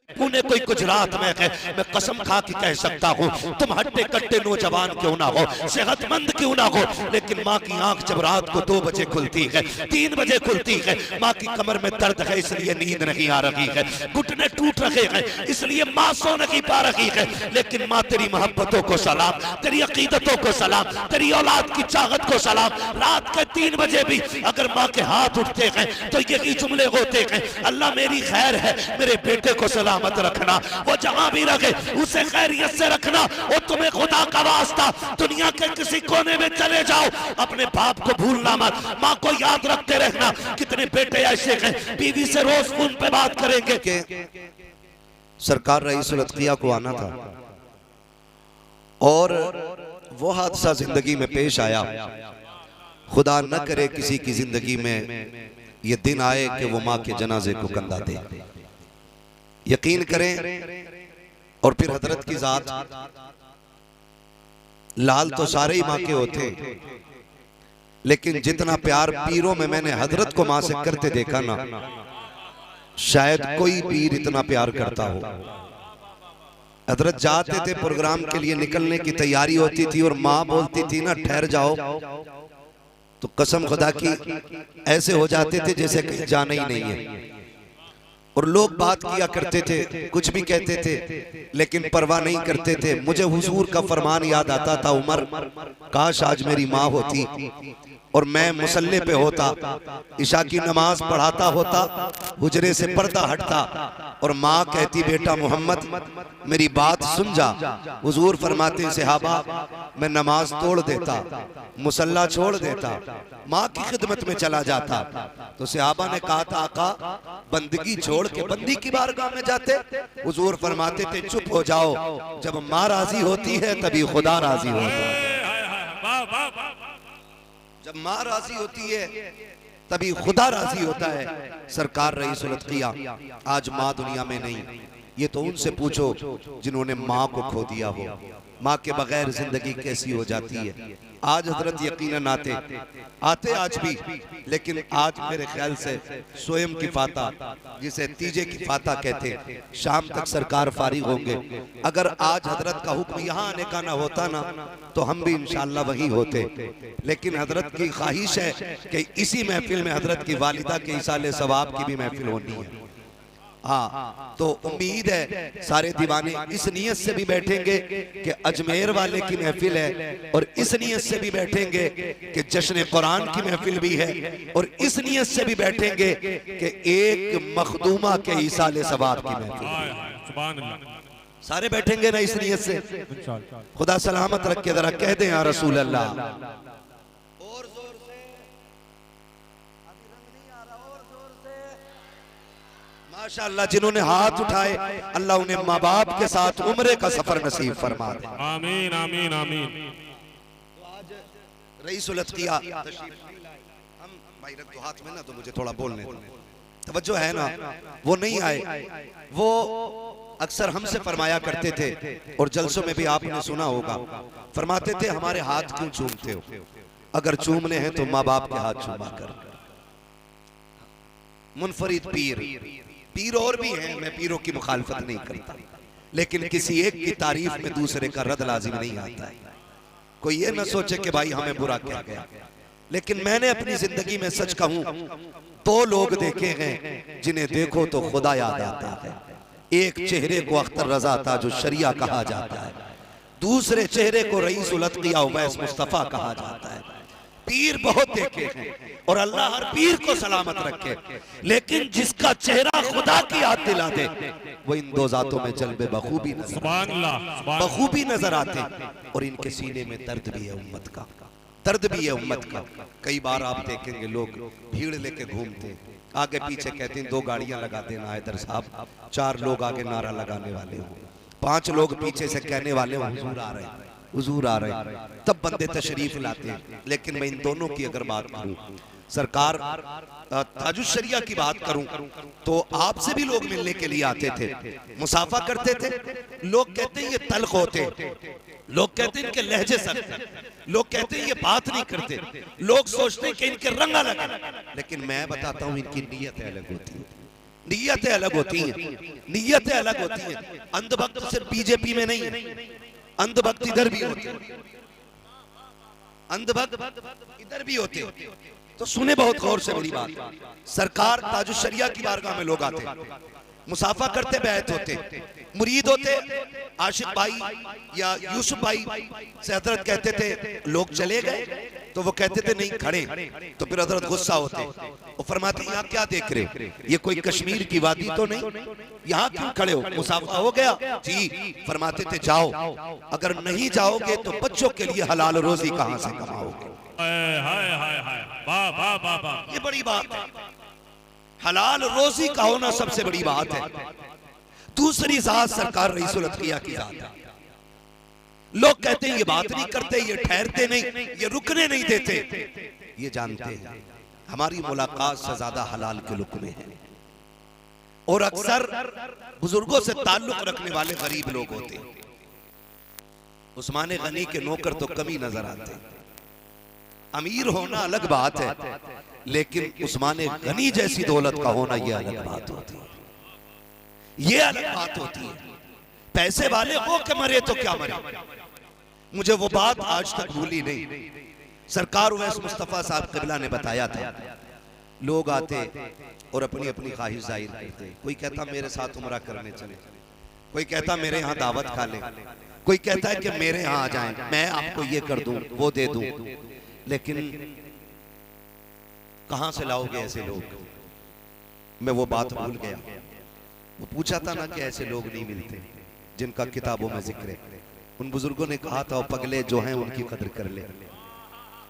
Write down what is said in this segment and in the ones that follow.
पुणे कोई गुजरात में है, मैं कसम खा के कह सकता हूँ तुम हट्टे कट्टे नौजवान क्यों ना हो, सेहतमंद क्यों ना हो, लेकिन माँ की आंख जब रात को 2 बजे खुलती है, 3 बजे खुलती है, माँ की कमर में दर्द है इसलिए नींद नहीं आ रही है, घुटने टूट रहे हैं इसलिए माँ सो नहीं पा रही है। लेकिन माँ तेरी मोहब्बतों को सलाम, तेरी अकीदतों को सलाम, तेरी औलाद की चाहत को सलाम। रात के 3 बजे भी अगर माँ के हाथ उठते हैं तो यही जुमले होते हैं, अल्लाह मेरी खैर है, मेरे बेटे को सलामत रखना, वो जहां भी रखे उसे खैरियत से रखना। और तुम्हें खुदा का वास्ता दुनिया के किसी कोने में चले जाओ, अपने बाप को भूलना मत, माँ को याद रखते रहना। कितने बेटे ऐसे हैं बीवी से रोज फोन पे बात करेंगे कि सरकार रईसुल अत्किया को आना था और वो हादसा जिंदगी में पेश आया। खुदा न करे किसी की जिंदगी में ये दिन आए कि वो माँ के जनाजे को कंधा दे। यकीन करें, और फिर हजरत की जात, लाल तो सारे ही माँ के होते, लेकिन जितना प्यार पीरों में मैंने हजरत को माँ से करते देखा ना, शायद कोई पीर इतना प्यार करता हो। हजरत जाते थे प्रोग्राम के लिए, निकलने की तैयारी होती थी और माँ बोलती थी ना ठहर जाओ, तो कसम खुदा की ऐसे हो जाते थे जैसे कहीं जाना ही नहीं है। और लोग बात किया करते थे, कुछ भी कहते थे, लेकिन परवाह नहीं करते थे। मुझे हुजूर का फरमान याद आता था, उमर काश आज मेरी माँ होती और मैं मुसल्ले पे होता, इशा की नमाज पढ़ाता होता, हुजरे से पर्दा हटता और माँ कहती बेटा मोहम्मद मेरी बात सुन जा। हुजूर फरमाते सहाबा मैं नमाज तोड़ देता, मुसल्ला छोड़ देता, माँ की खिदमत में चला जाता। तो सहाबा ने कहा था आका बंदगी छोड़ के बंदी की बारगाह में जाते। हुजूर फरमाते थे चुप हो जाओ, जब माँ राजी होती है तभी खुदा राजी होता है। जब माँ राजी होती है तभी खुदा राजी होता है। सरकार रईसुल अत्किया आज माँ दुनिया में नहीं, ये तो उनसे पूछो जिन्होंने माँ को खो दिया हो। माँ के बगैर जिंदगी कैसी हो जाती है। आज हजरत यकीनन आते आज भी, लेकिन आज मेरे ख्याल से स्वयं की फाता, जिसे तीजे की फाता कहते, शाम तक सरकार फारिग होंगे। अगर आज हजरत का हुक्म यहाँ आने का ना होता ना, तो हम भी इंशाअल्लाह वही होते। लेकिन हजरत की ख्वाहिश है कि इसी महफिल में हजरत की वालिदा के इसाले सवाब की भी महफिल होनी है। हाँ, तो उम्मीद है सारे दीवाने इस नियत से भी बैठेंगे कि अजमेर वाले की महफिल है, और इस नियत से भी बैठेंगे कि जश्न कुरान की महफिल भी है, और इस नियत से भी बैठेंगे कि एक मखदूमा के इसाले सवाब की महफिल। सारे बैठेंगे ना इस नियत से। खुदा सलामत रख के जरा कह दें या रसूल अल्लाह। माशाअल्लाह जिन्होंने हाथ उठाए अल्लाह उन्हें माँ बाप के साथ उम्रे का सफर नसीब फरमा दे। आमीन आमीन आमीन। तो आज रईसुल अत्किया हम भाई रख दो हाथ में ना, तो मुझे थोड़ा बोलने दो, तवज्जो है ना। वो नहीं आए, वो अक्सर हमसे फरमाया करते थे और जलसों में भी आपने सुना होगा, फरमाते थे हमारे हाथ क्यों चूमते हो, अगर चूमने हैं तो माँ बाप के हाथ चूमा कर। मुनफरिद पीर और भी हैं, मैं पीरों की मुखालफत नहीं करता, लेकिन किसी एक की तारीफ में दूसरे का रद्द लाजिम नहीं आता है। कोई ये न सोचे कि भाई हमें बुरा कह गया, लेकिन मैंने अपनी जिंदगी में सच कहूं 2 लोग देखे हैं जिन्हें देखो तो खुदा याद आता है। एक चेहरे को अख्तर रजा था जो शरिया कहा जाता है, दूसरे चेहरे को रईसुल अत्किया उवैस मुस्तफा कहा जाता है। पीर बहुत देखे हैं और अल्लाह हर पीर को सलामत रखे, लेकिन जिसका चेहरा खुदा की याद दिला दे वो इन 2 जातों में जल्बे बखूबी नजर आते। और इनके सीने में दर्द भी है उम्मत का, दर्द भी है उम्मत का। कई बार आप देखेंगे लोग भीड़ लेके घूमते, आगे पीछे कहते हैं 2 गाड़ियां लगा देना हैदर साहब, 4 लोग आगे नारा लगाने वाले हो, 5 लोग पीछे से कहने वाले हो हुजूर आ रहे हैं, हुजूर आ रहे हैं, तब बंदे तशरीफ लाते हैं। लेकिन मैं इन दोनों की अगर बात करूं, सरकार ताजुश शरिया की बात करूं, तो आपसे भी लोग मिलने के लिए आते थे, मुसाफा करते थे। लोग कहते हैं ये तल्ख होते, लोग कहते हैं इनके लहजे सख्त, लोग कहते हैं ये बात नहीं करते, लोग सोचते हैं कि इनके रंग अलग है, लेकिन मैं बताता हूं इनकी नीयत अलग होती है। नीयतें अलग होती हैं, नीयतें अलग होती हैं। अंधभक्त सिर्फ बीजेपी में नहीं है, अंधभक्त इधर भी होते हैं, अंधभक्त इधर भी होते हैं। तो सुने बहुत गौर से मेरी बात। सरकार ताजुश शरिया की बारगाह में लोग आते, मुसाफा करते, बैत होते, मुरीद होते। आशिक भाई या यूसुफ भाई से हजरत कहते थे लोग चले गए, तो वो कहते थे नहीं खड़े। तो फिर हजरत गुस्सा होते, वो फरमाते यहाँ क्या देख रहे, ये कोई कश्मीर की वादी तो नहीं, यहाँ क्यों खड़े हो, मुसाफा हो गया जी। फरमाते थे जाओ, अगर नहीं जाओगे तो बच्चों के लिए हलाल रोजी कहाँ से कमाओगे। ये बड़ी बात है, हलाल रोजी का होना सबसे बड़ी बात है। दूसरी जात सरकार रईसुल अत्किया की जात है। लोग कहते हैं ये बात नहीं करते, ये ठहरते नहीं, ये रुकने नहीं देते। ये जानते हैं हमारी मुलाकात से ज्यादा हलाल के लुक्मे हैं। और अक्सर बुजुर्गों से ताल्लुक रखने वाले गरीब लोग होते हैं। उस्मान गनी के नौकर तो कमी नजर आते हैं। अमीर होना अलग बात है, लेकिन उस्मान गनी जैसी दौलत का होना यह अलग बात होती है, ये अलग बात होती है। पैसे वाले हो के मरे तो क्या मरे, मुझे वो बात आज तक भूली नहीं। सरकार उवैस मुस्तफा साहब क़िबला ने बताया था, लोग आते और अपनी अपनी ख्वाहिश जाहिर करते। कोई कहता मेरे साथ उम्रा करने चले, कोई कहता मेरे यहाँ दावत खा ले, कोई कहता है कि मेरे यहाँ आ जाएं, मैं आपको ये कर दूं, वो दे दूं। लेकिन कहां से लाओगे ऐसे लोग, मैं वो बात भूल गया। वो पूछा था ना कि ऐसे लोग नहीं मिलते जिनका किताबों में जिक्र है। उन बुजुर्गों ने कहा था पगले जो हैं उनकी कदर कर ले,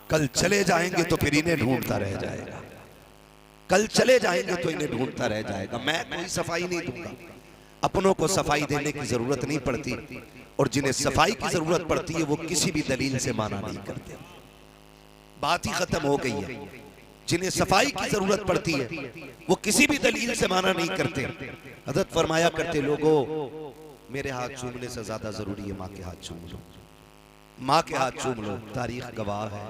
कल चले जाएंगे तो फिर इन्हें ढूंढता रह जाएगा, कल चले जाएंगे तो इन्हें ढूंढता रह जाएगा। मैं कोई सफाई नहीं दूंगा, अपनों को सफाई देने की जरूरत नहीं पड़ती, और जिन्हें सफाई की जरूरत पड़ती है वो किसी भी दलील से माना नहीं करते। बात ही खत्म हो गई है। जिन्हें सफाई की जरूरत पड़ती है वो किसी भी दलील से माना नहीं करते। हज़रत फरमाया करते लोगों मेरे हाथ चूमने से ज्यादा जरूरी है माँ के हाथ चूम लो, माँ के हाथ चूम लो। तारीख गवाह है,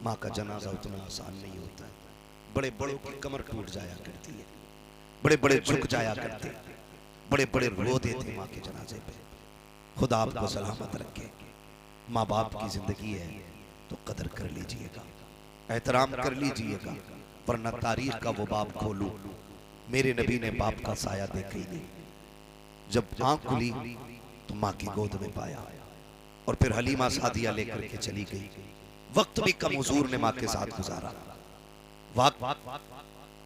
माँ का जनाजा उतना आसान नहीं होता है। बड़े बड़ों की कमर टूट जाया करती है, बड़े बड़े झुक जाया करते, बड़े बड़े रो देते माँ के जनाजे पे। खुदा आपको सलामत रखे। माँ बाप की जिंदगी है तो कदर कर लीजिएगा, एहतराम कर लीजिएगा, वरना तारीख का वो बाप खोलू। मेरे नबी ने बाप का साया देखा ही नहीं। जब आंख खुली तो माँ की गोद में पाया, और फिर हलीमा सादिया लेकर के चली गई। वक्त भी कम हुजूर ने माँ के साथ गुजारा, वक्त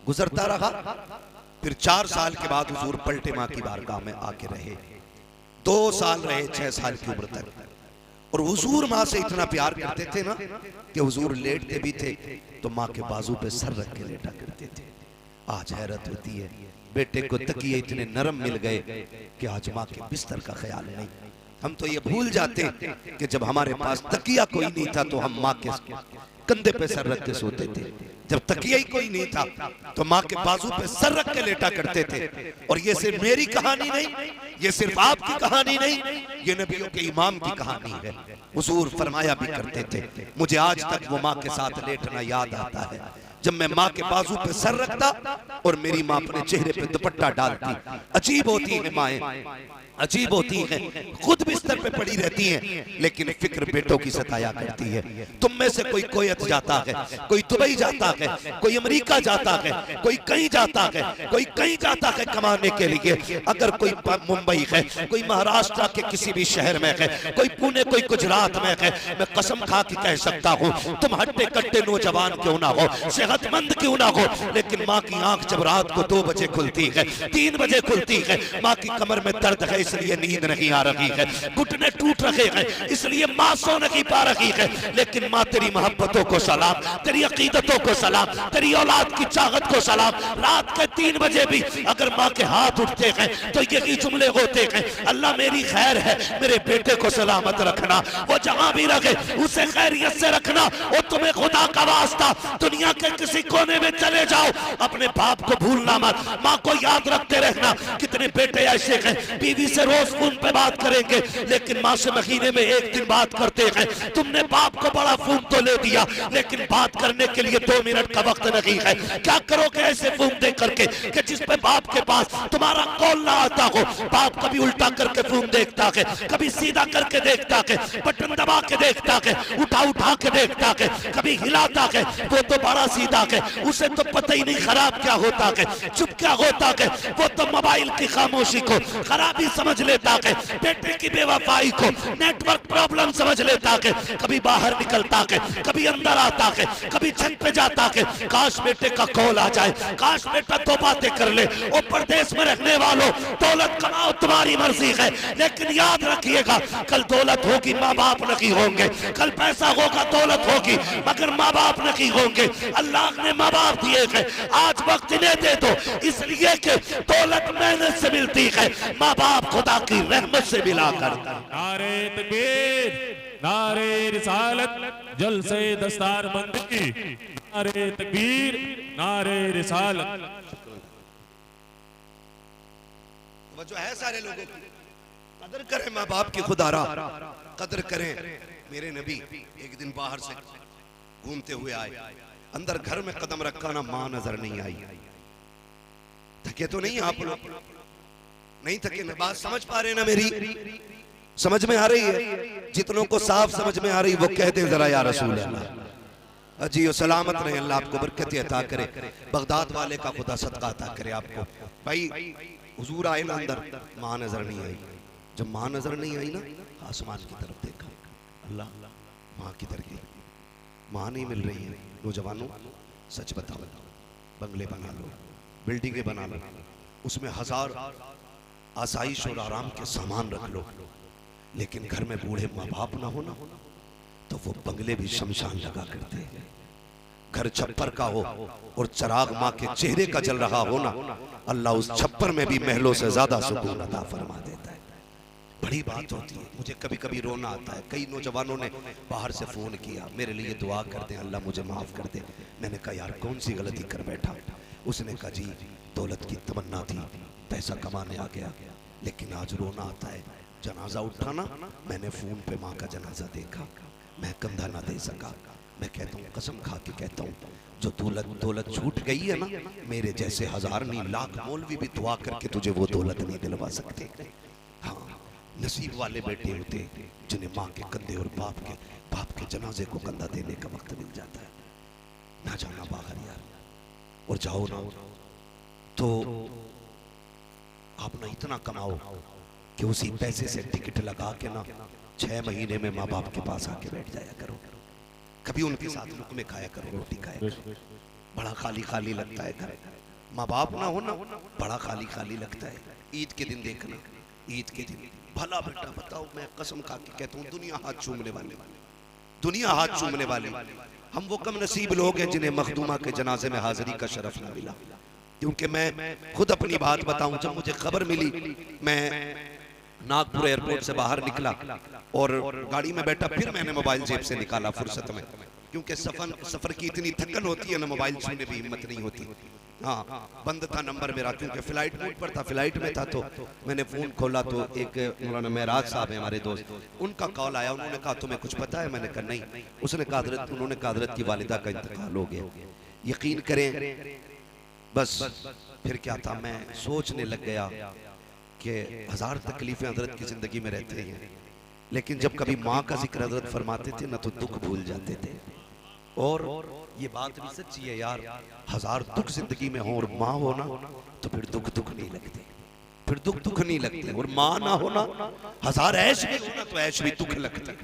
गुजरता रहा। फिर 4 साल के बाद हुजूर पलटे माँ की बारगाह में आके रहे। 2 साल रहे, 6 साल की उम्र तक। और हुजूर माँ से इतना प्यार करते थे ना कि हुजूर लेटते भी थे तो माँ के बाजू पे सर रख के लेटा करते थे। आज हैरत होती है, बेटे को तकिए इतने नरम मिल गए कि आज माँ के बिस्तर का ख्याल नहीं। हम तो ये भूल जाते कि जब हमारे पास तकिया कोई नहीं था तो हम माँ के कंधे पे सर रख के सोते थे। जब तकिया ही कोई नहीं था तो माँ के बाजू पे सर रख के लेटा करते थे। और ये सिर्फ मेरी कहानी नहीं, ये सिर्फ आपकी कहानी नहीं, ये नबियों के इमाम की कहानी है। हुजूर फरमाया भी करते थे, मुझे आज तक वो माँ के साथ लेटना याद आता है जब मैं माँ के बाजू पे सर रखता और मेरी माँ अपने चेहरे पे दुपट्टा डालती। अजीब होती है माएं, अजीब होती हैं, खुद बिस्तर पे पड़ी रहती हैं लेकिन फिक्र बेटों की सताया करती है। तुम में से कोई कोयत जाता है, कोई दुबई जाता है, कोई अमेरिका जाता है, कोई कहीं जाता है, कोई कहीं जाता है कमाने के लिए। अगर कोई मुंबई है, कोई महाराष्ट्र के किसी भी शहर में है, कोई पुणे, कोई गुजरात में है, मैं कसम खा के कह सकता हूँ तुम हट्टे कट्टे नौजवान क्यों ना हो, सेहतमंद क्यों ना हो, लेकिन माँ की आंख जब रात को 2 बजे खुलती है, 3 बजे खुलती है, माँ की कमर में दर्द है इसलिए नींद नहीं आ रही है, घुटने टूट रहे हैं इसलिए माँ सो नहीं पा रही है। लेकिन माँ तेरी मोहब्बतों को सलाम, तेरी अकीदतों को सलाम, तेरी औलाद की चाहत को सलाम। रात के 3 बजे भी अगर माँ के हाथ उठते हैं तो यही जुमले होते हैं, अल्लाह मेरी खैर है, मेरे बेटे को सलामत रखना, वो जहां भी रखे उसे खैरियत से रखना। और तुम्हें खुदा का वास्ता दुनिया के किसी कोने में चले जाओ, अपने बाप को भूलना मत, माँ को याद रखते रहना। कितने बेटे ऐसे हैं बीवी से रोज फोन पे बात करेंगे, लेकिन माँ से महीने में एक दिन बात करते हैं। तुमने बाप को बड़ा फोन तो ले दिया, लेकिन बात करने के लिए 2 मिनट का वक्त नहीं है। क्या करोगे ऐसे फोन दे करके कि जिस पे बाप के पास तुम्हारा कॉल ना आता हो। बाप कभी उल्टा करके फोन देखता है, कभी सीधा करके देखता है, बटन दबा के देखता है, उठा के देखता है, कभी हिलाता है। वो तो बड़ा सीधा है, उसे तो पता ही नहीं खराब क्या होता है, चुप क्या होता है। वो तो मोबाइल की खामोशी को खराबी समझ लेता है, बेटे की बेवफाई को नेटवर्क प्रॉब्लम समझ लेता है। कभी बाहर निकलता है, कभी अंदर आता है, कभी छत पे जाता है। काश बेटे का कॉल आ जाए, काश बेटा 2 बातें कर ले। ओ परदेश में रहने वालों, दौलत कमाओ तुम्हारी मर्जी है, लेकिन याद रखिएगा कल दौलत होगी माँ बाप नहीं होंगे, कल पैसा होगा दौलत होगी मगर माँ बाप नहीं होंगे। अल्लाह ने माँ बाप दिए हैं, आज वक्त इन्हें दे दो, इसलिए कि दौलत मेहनत से मिलती है, माँ बाप खुदा की रहमत से मिला कर। नारे तकबीर, नारे रिसालत, जलसे दस्तारबंदी, नारे तकबीर, नारे रिसालत। वजह है सारे लोगों की कदर करें, माँ बाप की खुदारा कदर करें। मेरे नबी एक दिन बाहर से घूमते हुए आए, अंदर घर में कदम रखा ना माँ नजर नहीं आई। थके तो नहीं आप लोग? नहीं थके ना? बात समझ पा रहे ना मेरी? समझ में आ रही है? जितनों को साफ समझ में आ रही वो कहते हैं जरा या रसूल अल्लाह। जी सलामत रहे, अल्लाह आपको बरकत अता करे, बगदाद वाले का खुदा सदका अता करे आपको। भाई हुजूर आए ना अंदर, माँ नजर नहीं आई। जब माँ नजर नहीं आई ना, आसमान की तरफ देखा, अल्लाह माँ किधर गई? माँ नहीं मिल रही है। नौजवानों सच बताओ, बंगले बना लो, बिल्डिंगें बना लो, उसमें 1000 आसाइश और आराम के सामान रख लो, लेकिन घर में बूढ़े माँ बाप ना हो ना, तो वो बंगले भी शमशान लगा करते हैं। घर छप्पर का हो और चिराग माँ के चेहरे का जल रहा हो ना, अल्लाह उस छप्पर में भी महलों से ज्यादा सुकून अता फरमा देता है। बड़ी बात होती है। मुझे कभी कभी रोना आता है। कई नौजवानों ने बाहर से फोन किया, मेरे लिए दुआ कर दे, अल्लाह मुझे माफ कर दे। मैंने कहा यार कौन सी गलती कर बैठा? उसने कहा जी दौलत की तमन्ना थी, पैसा कमाने आ गया, लेकिन आज रोना आता है। जनाजा उठा ना, मैंने फोन पे माँ का जनाजा देखा, मैं कंधा ना दे सका। मैं कहता हूँ, कसम खा के कहता हूँ, जो दौलत छूट गई है ना, मेरे जैसे 1000 नहीं लाख मौलवी भी दुआ करके तुझे वो दौलत नहीं दिलवा सकते। हाँ, नसीब वाले बेटे होते जिन्हें माँ के कंधे और बाप के जनाजे को कंधा देने का वक्त मिल जाता है। ना जाना बाहर यार, और जाओ ना तो आप ना इतना कमाओ कि उसी पैसे से टिकट लगा के ना 6 महीने में माँ बाप के पास आके बैठ जाया करो। कभी उनके साथ लुकमे खाया करो, रोटी खाया करो। बड़ा खाली खाली लगता है घर, माँ बाप ना हो ना, बड़ा खाली खाली लगता है। ईद के दिन देखना, ईद के दिन भला बेटा बताओ, मैं कसम खा के कहता हूँ, दुनिया हाथ चूमने वाले, दुनिया हाथ चूमने वाली। हम वो कम नसीब लोग हैं जिन्हें मखदूमा के जनाजे में हाजिरी का शरफ ना मिला। क्योंकि मैं खुद अपनी बात बताऊं, जब मुझे खबर मिली, मैं नागपुर एयरपोर्ट से बाहर निकला और गाड़ी में बैठा, फिर मैंने मोबाइल जेब से निकाला फुर्सत में, क्योंकि सफर की इतनी थकन होती है ना, मोबाइल छूने भी हिम्मत नहीं होती। हाँ, बंद था नंबर मेरा, क्योंकि फ्लाइट मोड पर था, फ्लाइट में था। तो मैंने फोन खोला तो एक मौलाना महराज साहब है हमारे दोस्त, उनका कॉल आया। उन्होंने कहा तुम्हें कुछ पता है? मैंने कहा नहीं। उसने कहा उन्होंने कहा हज़रत की वालिदा का इंतकाल हो गया। यकीन करें, बस फिर क्या था, मैं सोचने लग गया कि 1000 तकलीफें हजरत की जिंदगी में रहते हैं, लेकिन जब कभी माँ का जिक्र हजरत फरमाते थे ना, तो दुख भूल जाते थे। और ये बात भी सच्ची है यार, 1000 दुख जिंदगी में हो और माँ हो ना, तो फिर दुख नहीं लगते, फिर दुख नहीं लगते। और माँ ना हो ना, 1000 ऐश भी हो ना, तो ऐश भी दुख लगते,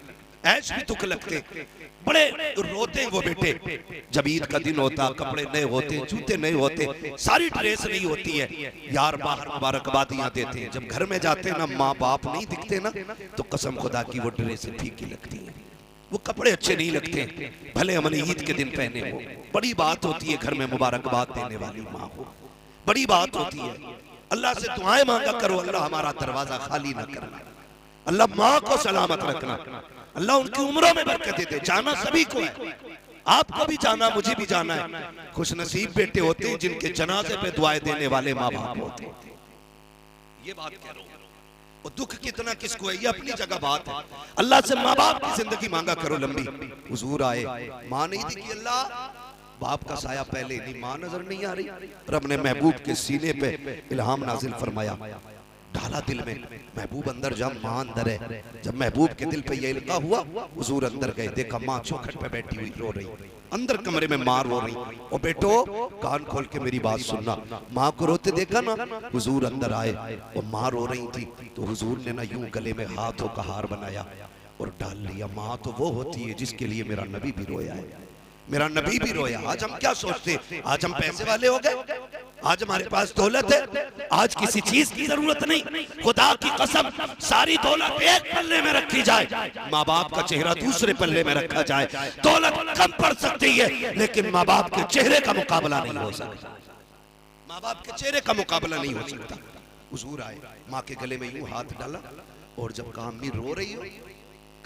ऐश भी दुख लगते। बड़े रोते वो बेटे, जब ईद का दिन होता, कपड़े नए होते, जूते नए होते, सारी ड्रेस नहीं होती है यार, बाहर मुबारकबादियां देते हैं। जब घर में जाते हैं ना, माँ बाप नहीं दिखते ना, तो कसम खुदा की वो ड्रेस फीकी लगती है, वो कपड़े अच्छे नहीं लगते, भले हमने ईद के दिन पहने हो। बड़ी बात होती है घर में मुबारकबाद देने वाली माँ हो, बड़ी बात होती है। अल्लाह से दुआएं मांगा करो, अल्लाह हमारा दरवाजा खाली ना करना, अल्लाह माँ को सलामत रखना, अल्लाह उनकी उम्रों में बरकत दे। जाना सभी को है, आपको भी जाना, मुझे भी जाना है। खुश नसीब बेटे होते हैं जिनके जनाजे पे दुआएं देने वाले माँ बाप होते हैं। ये बात कह रहा हूं। और दुख कितना किसको है, ये अपनी जगह बात है। अल्लाह से माँ बाप की जिंदगी मांगा करो लंबी। हुजूर आए, माँ नहीं दिखी, अल्लाह बाप का साया पहले नहीं, माँ नजर नहीं आ रही। रब ने महबूब के सीने पे इल्हाम नाजिल फरमाया, डाला दिल में, महबूब अंदर जा, माँ अंदर है। जब महबूब के दिल पे ये इल्का हुआ, हुजूर अंदर गए, देखा माँ चौखट पे बैठी हुई रो रही, अंदर कमरे में माँ रो रही। और बेटो कान खोल के मेरी बात सुनना, माँ को रोते देखा ना, हुजूर अंदर आए और माँ रो रही थी, तो हुजूर ने ना यूं गले में हाथों का हार बनाया और डाल लिया। माँ तो वो होती है जिसके लिए मेरा नबी भी रोया है, मेरा नबी भी रोया। आज हम क्या सोचते हैं, आज हम पैसे वाले हो गए, आज हमारे पास दौलत है, आज किसी चीज की जरूरत नहीं। खुदा की कसम, सारी दौलत एक पल्ले में रखी जाए, माँ बाप का चेहरा दूसरे पल्ले में रखा जाए, दौलत कम पड़ सकती है लेकिन माँ बाप के चेहरे का मुकाबला नहीं हो सकता, माँ बाप के चेहरे का मुकाबला नहीं हो सकता। हुजूर आए, माँ के गले में यूं हाथ डाला और जब कहा अम्मी रो रही हो,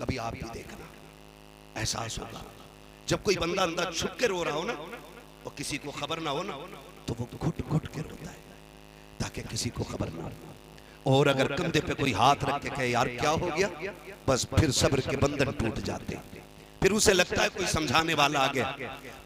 कभी आप भी देखना, एहसास होगा। जब कोई बंदा अंदर छुप के रो रहा हो ना और किसी को खबर ना हो ना, तो वो घुट घुट के रोता है ताकि किसी को खबर ना हो। और अगर कंधे पे कोई हाथ रख के कहे यार क्या हो गया, बस फिर सब्र के बंधन टूट जाते, फिर उसे लगता है कोई समझाने वाला आ गया,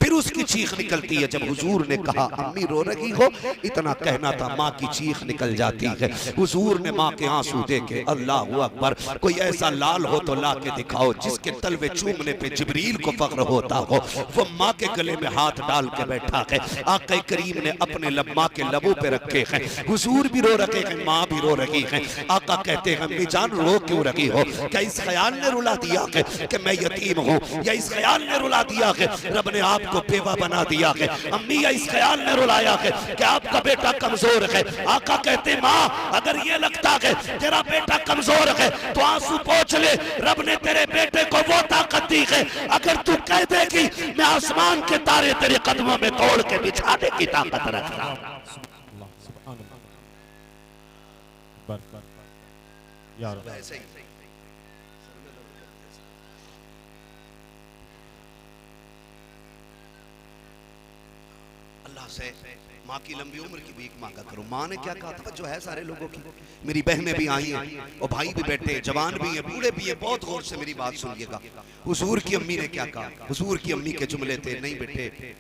फिर उसकी चीख निकलती है। जब हुजूर ने कहा अम्मी रो रही हो, इतना कहना था, माँ की चीख निकल जाती है। हुजूर ने माँ के आंसू देखे, अल्लाह अकबर, कोई ऐसा लाल हो तो ला के दिखाओ जिसके तलवे चूमने पे जिब्रील को फख्र होता हो। वो माँ के गले में हाथ डाल के बैठा है, आका करीम ने अपने लब माँ के लबों पे रखे हैं, हुजूर भी रो रखे हैं, माँ भी रो रही है। आका कहते हैं अम्मी जान रो क्यों रही हो, क्या इस ख्याल ने रुला दिया है कि मैं यतीम हूँ, या इस ख्याल ने रुला दिया है रब ने आपको बेवा बना दिया है, अम्मी या इस ख्याल ने रुलाया है कि आपका बेटा कमजोर है। आका कहते माँ अगर ये लगता है तेरा बेटा कमजोर है तो आंसू पोंछ ले, रब ने तेरे बेटे को वो ताकत दी है, अगर तू कह देगी मैं आसमान के तारे तेरे कदमों में तोड़ के बिछाने की ताकत रखता हूं। से माँ की लंबी उम्र की भीख मांगा करो। माँ ने क्या कहा था, जो है सारे लोगों की, मेरी बहनें भी आई हैं और भाई भी बैठे हैं, जवान भी हैं, बूढ़े भी हैं, बहुत गौर से मेरी बात सुनिएगा। हुजूर की अम्मी ने क्या कहा, हुजूर की अम्मी के जुमले थे, नहीं बेटे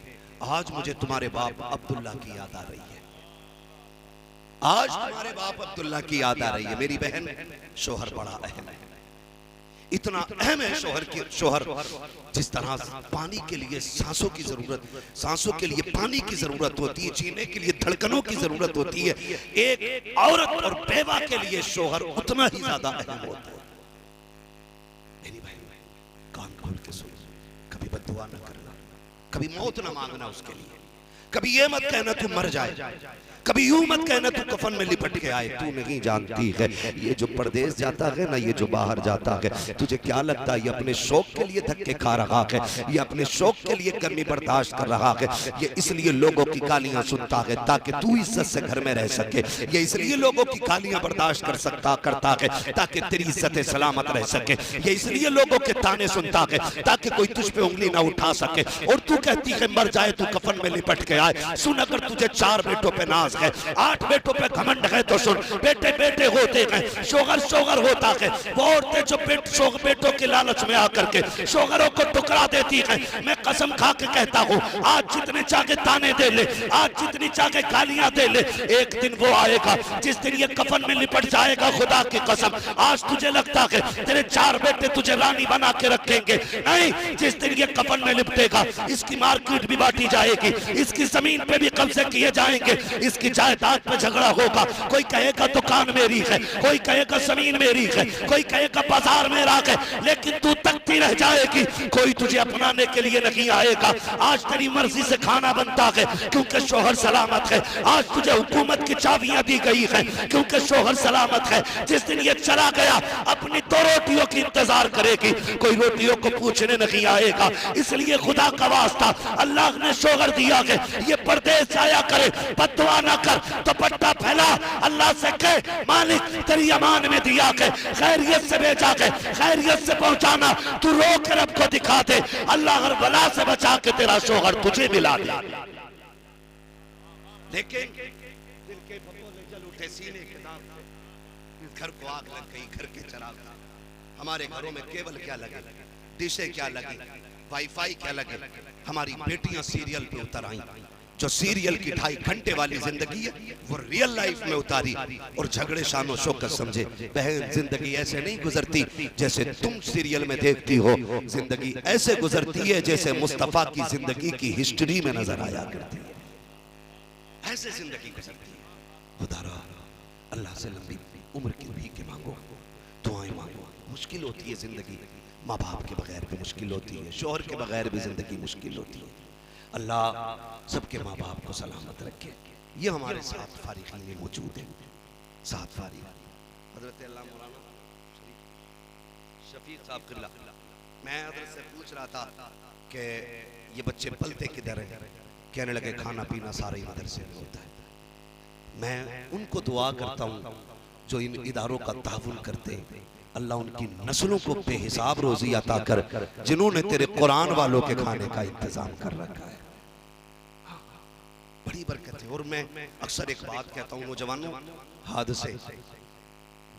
आज मुझे तुम्हारे बाप अब्दुल्ला की याद आ रही है, आज तुम्हारे बाप अब्दुल्ला की याद आ रही है। मेरी बहन शोहर बड़ा अहम है, इतना अहम है शोहर जिस तरह पानी के लिए सांसों की जरूरत, सांसों के लिए पानी की जरूरत होती है, जीने के लिए धड़कनों की जरूरत होती है, एक औरत और बेवा के लिए शोहर उतना ही ज्यादा अहम होता है। मेरी बहन कान खोल के सुन, कभी बद्दुआ न करना, कभी मौत न मांगना उसके लिए, कभी ये मत कहना तू मर जाए, कभी यूं मत कहना तू कफन में लिपट के आए। तू नहीं जानती है ये जो परदेश जाता है ना, ये जो बाहर जाता है, तुझे क्या लगता है ये अपने शौक के लिए धक्के खा रहा है, ये अपने शौक के लिए गर्मी बर्दाश्त कर रहा है, ये इसलिए लोगों की गालियां सुनता है ताकि तू इज्जत से घर में रह सके, ये इसलिए लोगों की गालियां बर्दाश्त करता है ताकि तेरी इज्जत सलामत रह सके, ये इसलिए लोगों के ताने सुनता है ताकि कोई तुझ पे उंगली ना उठा सके। और तू कहती है मर जाए तू कफन में लिपट के आए। सुन, अगर तुझे 4 बेटों पे नाज है, 8 बेटों पे घमंड है तो सुन, बेटे बेटे होते हैं, शोहर शोहर होता है। वो औरतें जो बेटों के लालच में आकर के शोहरों को टुकरा देती हैं, मैं कसम खा के कहता हूँ आज जितने चाहे ताने दे ले, आज जितनी चाहे गालियां दे ले, एक दिन वो आएगा जिस दिन ये कफन में लिपट जाएगा। खुदा की कसम, आज तुझे लगता है तेरे 4 बेटे तुझे रानी बना के रखेंगे, नहीं, जिस दिन ये कफन में लिपटेगा इसकी मार्केट भी बांटी जाएगी, इसकी जमीन पे भी कब्जे किए जाएंगे, इसकी जायदाद पे झगड़ा होगा। कोई कहेगा दुकान मेरी है, कोई कहेगा जमीन मेरी है, कोई कहेगा बाजार मेरा है, लेकिन तू तकती रह जाएगी, कोई तुझे अपनाने के लिए नहीं आएगा। आज तेरी मर्जी से खाना बनता है क्योंकि शोहर सलामत है, आज तुझे हुकूमत की चाबियां दी गई है क्योंकि शोहर सलामत है। जिस दिन ये चला गया अपनी 2 रोटियों की इंतजार करेगी, कोई रोटियों को पूछने नहीं आएगा। इसलिए खुदा का वास्ता अल्लाह ने शोहर दिया है, ये परदेश जाया करे, बददुआ ना कर, दुपट्टा फैला, अल्लाह से कह मालिक तेरी अमान में दिया के खैरियत से भेजा के खैरियत से पहुंचाना, तू रो के रब को दिखा दे, अल्लाह हर बला से बचा के तेरा शोहर तुझे मिला दे। लेकिन दिल के फफोले जल उठे सीने के दाग, घर को आग लग गई, घर के चिराग। हमारे घरों में केबल क्या लगे, डिशे क्या लगी, वाईफाई क्या लगे। हमारी बेटियां सीरियल पे उतर आई। जो सीरियल की 2.5 घंटे वाली जिंदगी है वो रियल लाइफ में उतारी और झगड़े शानो शौकत समझे। बहन, जिंदगी ऐसे नहीं गुजरती जैसे तुम सीरियल में देखती हो। जिंदगी ऐसे गुजरती है जैसे मुस्तफा की जिंदगी की हिस्ट्री में नजर आया करती है। ऐसे जिंदगी गुजरती है। खुदारा अल्लाह से लंबी उम्र की भीख मांगो, दुआएं मांगो। मुश्किल होती है जिंदगी, माँ बाप के बगैर भी मुश्किल होती है, शोहर के बगैर भी जिंदगी मुश्किल होती है। अल्लाह सबके माँ बाप को सलामत रखे। ये हमारे साथ फारिगीन में मौजूद है। साथ फारिग हजरत अल्लाह मौलाना शफीक साहब किल्ला। मैं हजरत से पूछ रहा था कि ये बच्चे पलते किधर हैं। कहने लगे खाना पीना सारे मदरसे में होता है। मैं उनको दुआ करता हूँ जो इन इदारों का ताउन करते हैं। अल्लाह उनकी नस्लों को बेहिसाब रोजी अता कर, जिन्होंने तेरे कुरान वालों के खाने का इंतजाम कर रखा है। बड़ी बरकत है। और मैं अक्सर एक बात कहता हूँ, नौजवानों, हादसे,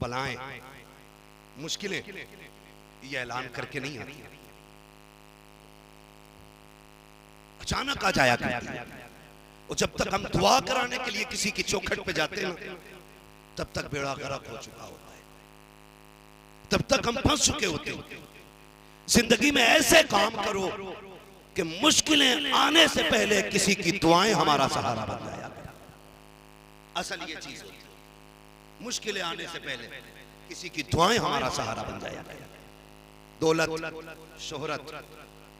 बलाएं, मुश्किलें ये ऐलान करके नहीं आती, अचानक आ जाया करती है। और जब तक हम दुआ कराने के लिए किसी की चौखट पे जाते हैं तब तक बेड़ा गर्क हो चुका होता है, तब तक हम फंस चुके होते हैं। जिंदगी में ऐसे काम करो कि मुश्किलें आने से पहले किसी की दुआएं हमारा सहारा बन जाया करें। असल ये चीज होती है, मुश्किलें आने से पहले किसी की दुआएं हमारा सहारा बन जाया करें। दौलत, शोहरत,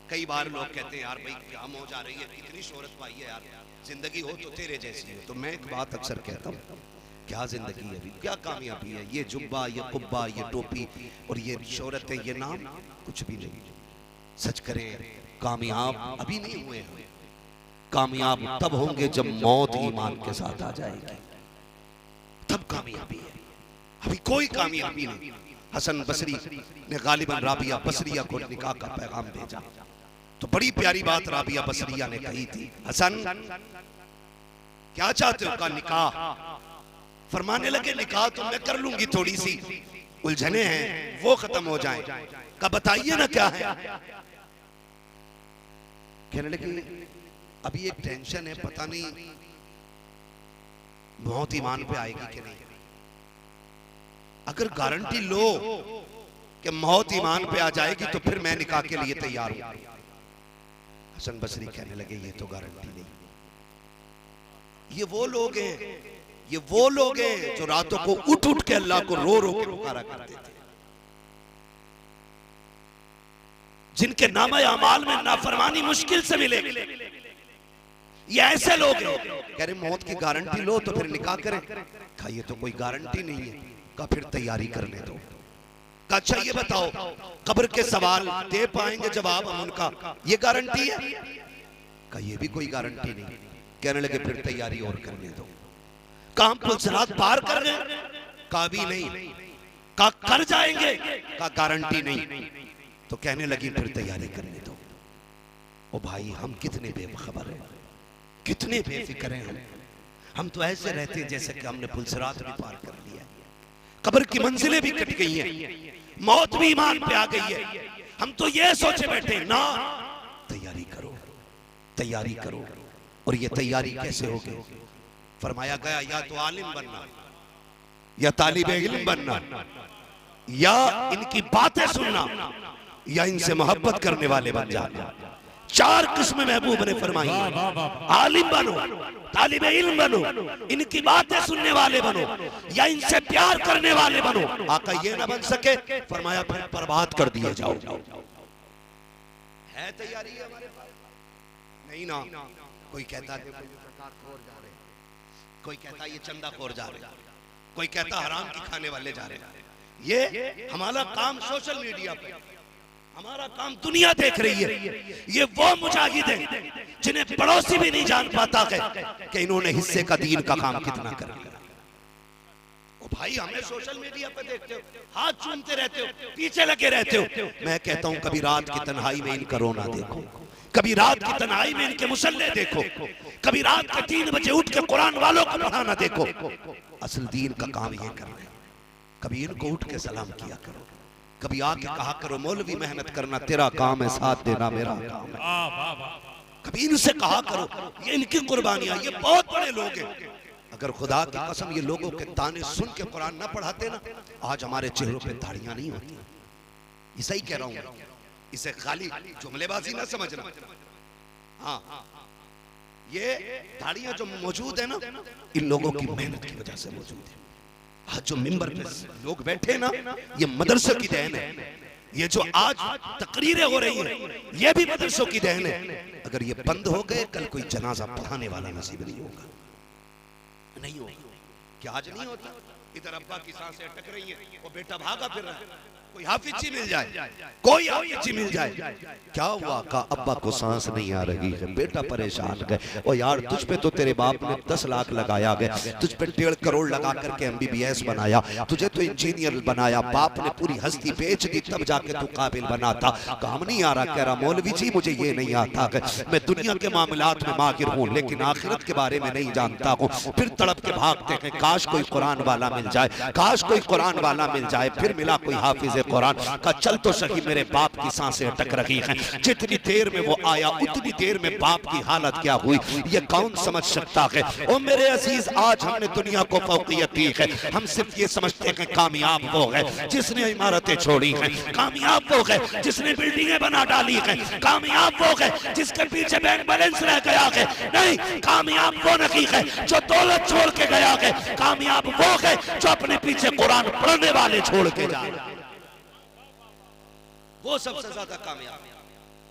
कई बार लोग कहते हैं यार भाई क्या मौज आ रही है, कितनी शोहरत पाई है यार, जिंदगी हो तो तेरे जैसी हो। तो मैं एक बात अक्सर कहता हूँ, क्या जिंदगी है अभी, क्या कामयाबी है। ये जुब्बा, ये कुब्बा, ये टोपी और ये शोहरत है, ये नाम कुछ भी नहीं। सच करें, कामयाब अभी नहीं हुए हैं। कामयाब तब होंगे जब मौत ईमान के साथ आ जाएगी, तब कामयाबी है। अभी कोई कामयाबी नहीं। हसन बसरी ने गालिबन राबिया बसरिया को निकाह का पैगाम भेजा तो बड़ी प्यारी बात राबिया बसरिया ने कही थी, हसन क्या चाहते हो? का निकाह। फरमाने लगे निकाह तो मैं कर लूंगी, थोड़ी सी उलझने हैं वो खत्म हो जाएं। का बताइए ना क्या है। कहने लगे अभी एक टेंशन है, पता नहीं मौत ईमान पे आएगी कि नहीं। अगर गारंटी लो कि मौत ईमान पे आ जाएगी तो फिर मैं निकाह के लिए तैयार हूं। हसन बसरी कहने लगे ये तो गारंटी नहीं। ये वो लोग हैं, ये वो लोग हैं जो रातों को उठ उठ के अल्लाह को रो रो के पुकारा करते थे, जिनके नामे अमाल में नाफरमानी मुश्किल से मिलेगी। ये ऐसे लोग हैं। कह रहे मौत की गारंटी लो तो फिर निकाह करें। कहा ये तो कोई गारंटी नहीं है। का फिर तैयारी करने दो। का अच्छा ये बताओ कब्र के सवाल दे पाएंगे जवाब हम उनका, ये गारंटी है? का ये भी कोई गारंटी नहीं। कहने लगे फिर तैयारी और करने दो। काम पुलसरात पार कर गए? का भी नहीं। का कर जाएंगे? का गारंटी नहीं। तो कहने लगी फिर तैयारी करने दो। ओ भाई हम कितने बेखबर हैं, कितने बेफिक्र हैं। हम तो ऐसे रहते हैं जैसे कि हमने पुलसरात भी पार कर लिया, कब्र की मंजिलें भी कट गई हैं, मौत भी ईमान पे आ गई है। हम तो ये सोचे बैठे ना। तैयारी करो, तैयारी करो। और ये तैयारी कैसे होगी? फरमाया गया या तो आलिम बनना, या तालिबे इल्म बनना, या इनकी बातें सुनना, या इनसे मोहब्बत करने वाले बन जाना। 4 किस्में महबूब ने फरमाई। आलिम बनो, तालिबे इल्म बनो, इनकी बातें सुनने वाले बनो, या इनसे प्यार करने वाले बनो। आका ये ना बन सके, फरमाया फिर बर्बाद कर दिए जाओ। है तैयारी हमारे पास? नहीं ना। कोई कहता है कोई कहता ये चंदा खोर जा रहे, कोई कहता हराम की खाने वाले जा रहे। ये हमारा काम सोशल मीडिया पे, हमारा काम दुनिया देख रही है। ये वो मुजाहिद हैं जिन्हें पड़ोसी भी नहीं जान पाता है कि इन्होंने हिस्से का दीन का काम कितना कर लिया। ओ भाई हमें सोशल मीडिया पे देखते हो, हाथ चूमते रहते हो, पीछे लगे रहते हो। मैं कहता हूँ कभी रात की तन्हाई में इनका रोना देखो, कभी रात की तन्हाई में इनके मुसल्ले देखो, कभी रात के 3 बजे उठ के कुरान वालों को पढ़ाना देखो। असल दीन का काम ये कर रहे हैं। कभी इनको उठ के सलाम किया करो, कभी आके कहा करो मौलवी मेहनत करना तेरा काम है, साथ देना मेरा काम है। वाह वाह। कभी इनसे कहा करो, ये इनकी कुर्बानियां, ये बहुत बड़े लोग हैं। अगर खुदा की कसम ये लोगों के ताने सुन के कुरान ना पढ़ाते ना, आज हमारे चेहरों पे दाढ़ियां नहीं होती। ये सही कह रहा हूं, इसे खाली जुमलेबाजी ना समझना। हाँ, ये दाढ़ियां जो मौजूद है ना, इन लोगों की मेहनत की वजह से मौजूद है। आज जो मिंबर पे लोग बैठे ना, ये मदरसे की देन है। ये जो आज तकरीरें हो रही हैं, ये भी मदरसों की देन है। अगर ये बंद हो गए, कल कोई जनाजा पढ़ाने वाला नसीब नहीं होगा, नहीं होगा। क्या आज नहीं होता? इधर अब्बा की सांसें अटक रही हैं, वो बेटा भागा फिर रहा है, कोई हाफिजी मिल जाए, कोई हाफिजी मिल जाए। क्या हुआ? का अब्बा को सांस नहीं आ रही है, बेटा परेशान गए। ओ यार, तुझ पे तो तेरे बाप ने 10 लाख लगाया गया, तुझ पे 1.5 करोड़ लगा करके MBBS बनाया, तुझे तो इंजीनियर बनाया, बाप ने पूरी हस्ती बेच दी तब जाके तू काबिल बना था। काम नहीं आ रहा। कह रहा मौलवी जी मुझे ये नहीं आता, मैं दुनिया के मामलात में माहिर हूँ लेकिन आखिरत के बारे में नहीं जानता हूँ। फिर तड़प के भागते हैं, काश कोई कुरान वाला मिल जाए, काश कोई कुरान वाला मिल जाए। फिर मिला कोई हाफिज कुरान का, चल तो सही, मेरे बाप की सांसें अटक रही हैं। जितनी देर में वो आया उतनी देर में बाप की हालत क्या हुई ये कौन समझ सकता है। ओ मेरे अजीज, आज हमने दुनिया को फौकियत दी है, हम सिर्फ ये समझते हैं कामयाब वो है जिसने इमारतें छोड़ी हैं, कामयाब वो है जिसने बिल्डिंगें बना डाली हैं, कामयाब वो है जिसके पीछे बैंक बैलेंस रह गया है। नहीं, कामयाब वो नहीं है जो दौलत छोड़ के गया है, कामयाब वो है जो अपने पीछे कुरान पढ़ने वाले छोड़ के जा रहा है। वो सबसे ज्यादा कामयाब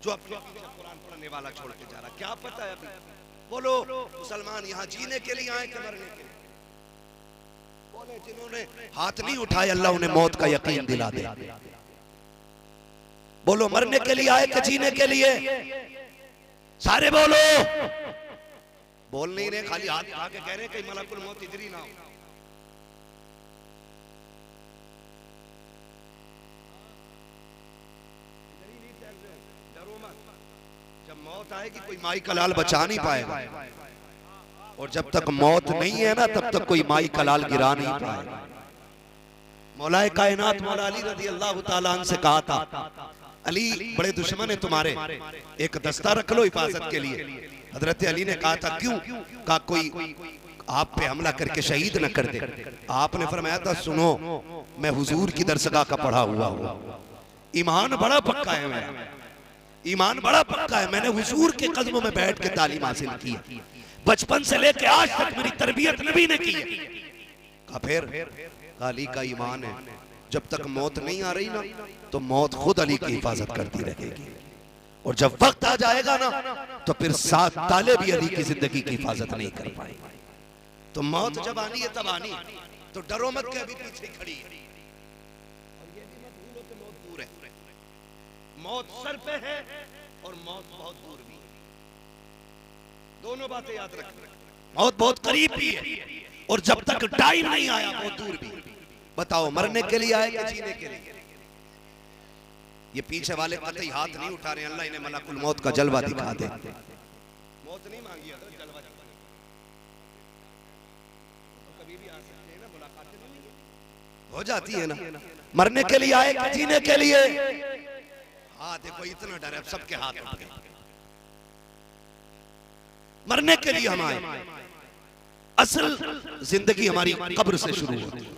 जो अपने पीछे कुरान पढ़ने वाला छोड़ के जा रहा। क्या पता है अभी? बोलो, मुसलमान यहाँ जीने के लिए आए कि मरने के लिए? बोले, जिन्होंने हाथ नहीं उठाए अल्लाह उन्हें मौत का यकीन दिला दे। बोलो, मरने के लिए आए कि जीने के लिए? सारे बोलो। बोल नहीं रहे, खाली हाथ उठा के कह रहे कहीं मलकुल मौत इधर ही ना हो। मौत आएगी कोई माई का लाल बचा नहीं पाएगा, और जब तक मौत नहीं है ना तब तक कोई माई का लाल गिरा नहीं पाएगा। मौलाए कायनात मौला अली रज़ी अल्लाह तआला अन्हु से कहा था, अली बड़े दुश्मन है तुम्हारे, एक दस्ता रख लो हिफाजत के लिए। हजरत अली ने कहा था क्यों? कहा कोई आप पे हमला करके शहीद न कर दे। आपने फरमाया था सुनो, मैं हुजूर की दरसगाह का पढ़ा हुआ हूँ, ईमान बड़ा पक्का है मेरा, ईमान बड़ा पक्का है, मैंने हुजूर के कदमों में बैठ के तालीम हासिल की, बचपन से लेके आज तक मेरी तरबियत नबी ने की है। कहा फिर अली का ईमान है, जब तक मौत नहीं आ रही ना तो मौत खुद अली की हिफाजत करती रहेगी, और जब वक्त आ जाएगा ना तो फिर 7 ताले भी अली की जिंदगी की हिफाजत नहीं कर पाएंगे। तो मौत जब आनी है तब आनी, तो डरो मत के अभी पीछे खड़ी है, और ये भी मत भूलो कि मौत दूर है। मौत सर पे है और मौत बहुत दूर भी है, दोनों बातें याद रखना। मौत बहुत करीब भी है और जब तक टाइम नहीं आया बहुत दूर भी। बताओ, मरने के लिए आए कि जीने के लिए? ये पीछे वाले कतई हाथ नहीं उठा रहे, अल्लाह इन्हें मलकुल मौत का जलवा दिखा दे। मौत नहीं मांगी, जलवा कभी भी आ सकते हैं ना, मुलाकात हो जाती है ना। मरने के लिए आए कि जीने के लिए? हाँ देखो, इतना डर है, सबके हाथ उठ गए। मरने के लिए हम आए। असल जिंदगी हमारी कब्र से शुरू होती है,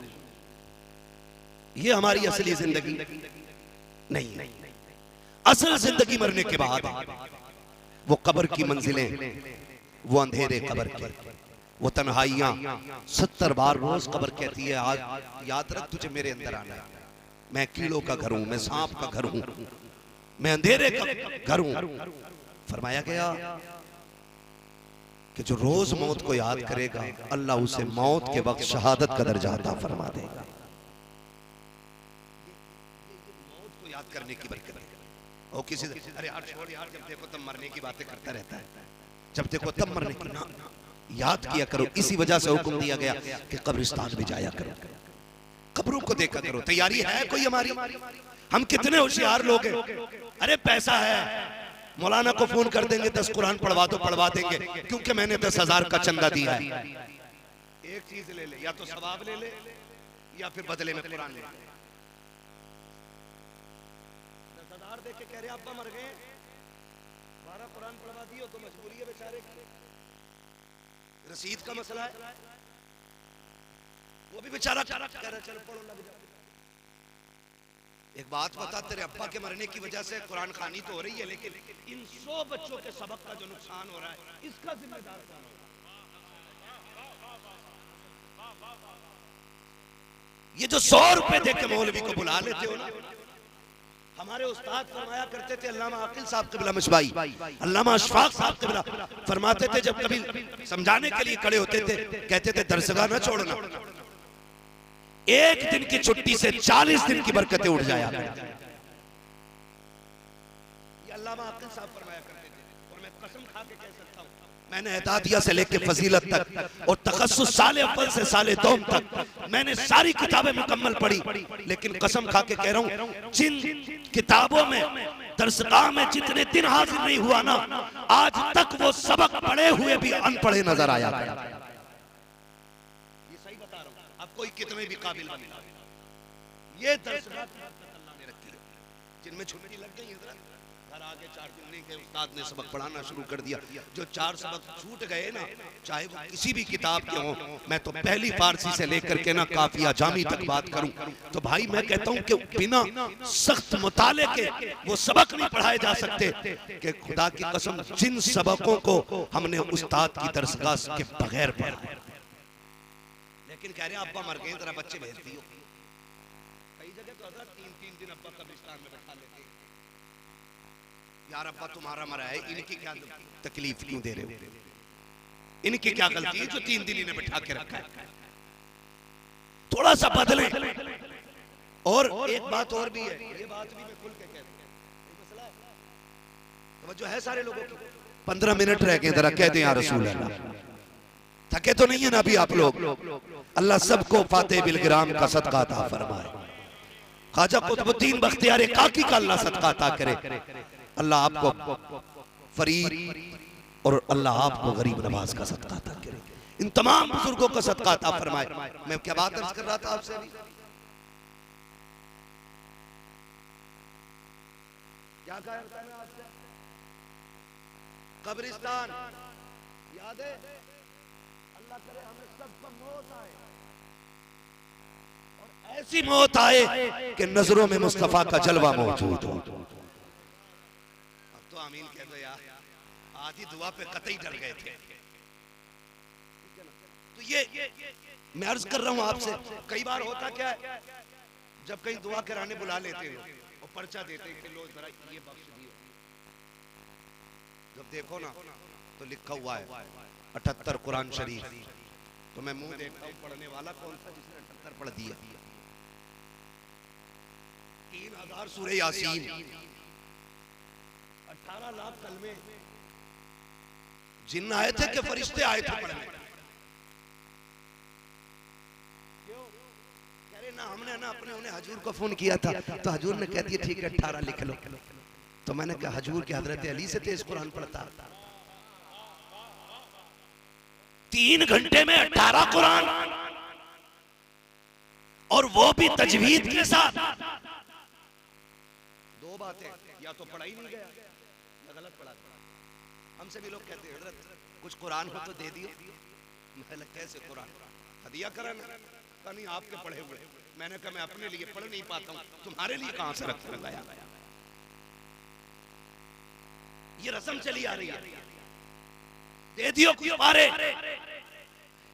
ये हमारी असली जिंदगी नहीं है। असल जिंदगी मरने के बाद, वो कब्र की मंजिलें, वो अंधेरे कब्र के, वो तन्हाइयां। 70 बार रोज कब्र कहती है आज याद रख तुझे मेरे अंदर आना है, मैं कीड़ों का घर हूं, मैं सांप का घर हूं, मैं अंधेरे का घर हूं। फरमाया गया कि जो रोज मौत को याद करेगा अल्लाह उसे मौत के वक्त शहादत का दर्जा अता फरमा देगा। मौत को याद करने की बरकत है। और किसी अरे यार छोड़ यार, जब देखो तब मरने की बातें करता रहता है, जब देखो तब मरने की ना, याद किया करो। इसी वजह से हुक्म दिया गया कि कब्रिस्तान भी जाया करो, कब्रों को देखा करो। तैयारी है कोई हमारी? हम कितने होशियार लोग हैं। अरे पैसा है, मौलाना को फोन कर देंगे 10 कुरान पढ़वा दो, पढ़वा देंगे, क्योंकि मैंने 10,000 का चंदा दिया है। एक चीज ले ले, या तो सवाब ले ले या फिर बदले में कुरान ले। दस्तदार देख के कह रहे अब्बा मर गए, 12 कुरान पढ़वा दियो तो मजबूरी है बेचारे की, रसीद का मसला है, वो भी बेचारा कह रहा चलो पढ़ो लग जाओ। एक बात बता, तेरे अब्बा के मरने की वजह से कुरान खानी तो हो रही है, लेकिन इन 100 बच्चों के सबक का जो नुकसान हो रहा है इसका जिम्मेदार कौन होगा? ये जो 100 रुपए दे के मौलवी को बुला लेते हो ना, हमारे उस्ताद फरमाया करते थे, अल्लामा आकिल साहब क़िबला मशबाई, अल्लामा अशफाक साहब क़िबला फरमाते थे, जब कभी समझाने के लिए खड़े होते थे कहते थे दरसगाह न छोड़ना, एक दिन की छुट्टी से 40 दिन की बरकतें उठ जाया। ये अल्लामा आकिल साहब फरमाया करते थे, और मैं कसम खा के कह सकता हूं, मैंने एहतादिया से लेके फजीलत तक और तखस्सुस साले अव्वल से साले दोम तक मैंने सारी किताबें मुकम्मल पढ़ी, लेकिन कसम खा के कह रहा हूं, जिन किताबों में दरसगाह में जितने दिन हाजिर नहीं हुआ ना, आज तक वो सबक पढ़े हुए भी अनपढ़े नजर आया। ये सही बता रहा हूं, अब कोई कितने भी काबिल बने, ये दरसगाह अल्लाह ने रखी है, जिनमें छुट्टी लग गई घर आगे 4 दिन नहीं गए, उस्ताद ने सबक पढ़ाना शुरू कर दिया। जो 4 सबक छूट गए ना, चाहे वो किसी भी किताब के हों, मैं तो पहली फारसी से लेकर के ना काफिया जामी तक बात करूं, तो भाई मैं कहता हूं कि बिना सख्त मुताले के वो सबक नहीं पढ़ाए जा सकते। कि खुदा की कसम, जिन सबकों को हमने उस्ताद की दरसगाह के बगैर पढ़ा, लेकिन कह रहे हैं अब्बा मर गए, जरा बच्चे भेज दियो। कई जगह तो 3-3 दिन अब्बा कब्रिस्तान में बैठा लेते, यार अब्बा तुम्हारा मरा है, इनकी क्या तकलीफ क्यों दे रहे हो, इनकी क्या गलती है जो 3 दिन इन्हें बैठा के रखा है? थोड़ा सा बदले। और एक बात और भी है, ये बात भी मैं खुल के कहता हूं, मसला है तो जो है सारे लोगों की, 15 मिनट रह गए, जरा कह दें या रसूल अल्लाह। थके तो नहीं है ना अभी आप लोग? अल्लाह सबको फातेह बिलग्राम का सदका अता फरमाए, ख्वाजा कुतुबुद्दीन बख्तियार काकी का अल्लाह सदका अता करे, अल्लाह आपको फरीद और अल्लाह आपको गरीब नवाज का सदका अता करे, इन तमाम बुजुर्गों का सदका अता फरमाए। मैं क्या बात अर्ज कर रहा था आपसे अभी, क्या कहा आपसे? कब्रिस्तान याद है? अल्लाह करे हमें सबको मौत आए, और ऐसी मौत आए कि नजरों में मुस्तफा का जलवा मौजूद हो। आमीन कह दो यार, आधी दुआ पे कतई डर गए थे। तो ये मैं अर्ज कर रहा हूं आपसे, कई बार होता क्या है, जब कहीं दुआ कराने बुला लेते हो और पर्चा देते हैं कि लो जरा ये बख्श दियो, जब देखो ना तो लिखा हुआ है 78 कुरान शरीफ, तो मैं मुंह देखता हूं पढ़ने वाला कौन सा जिसने 78 पढ़ दिया। 3000 सूरह यासीन, 18 लाख कलमे, जिन्न आए थे कि फरिश्ते आए थे पढ़ने? क्यों? कह रहे ना हमने ना अपने उन्हें हजूर को फोन किया था, तो हजूर ने कह दिया ठीक है 18 लिख लो। तो मैंने कहा हजूर के हजरत अली से तेज कुरान पढ़ता, 3 घंटे में 18 कुरान, और वो भी तजवीद के साथ। दो बातें, या तो पढ़ा ही नहीं गया, गलत पढ़ा। हमसे भी लोग कहते हैं हजरत कुछ कुरान हो तो दे दियो। मैं कैसे कुरान हदिया कराना? नहीं आपके पढ़े हुए। मैंने कहा मैं अपने लिए पढ़ नहीं पाता हूँ, तुम्हारे लिए कहां से रख लगाया? ये रस्म चली आ रही है, दे दियो कुछ पारे।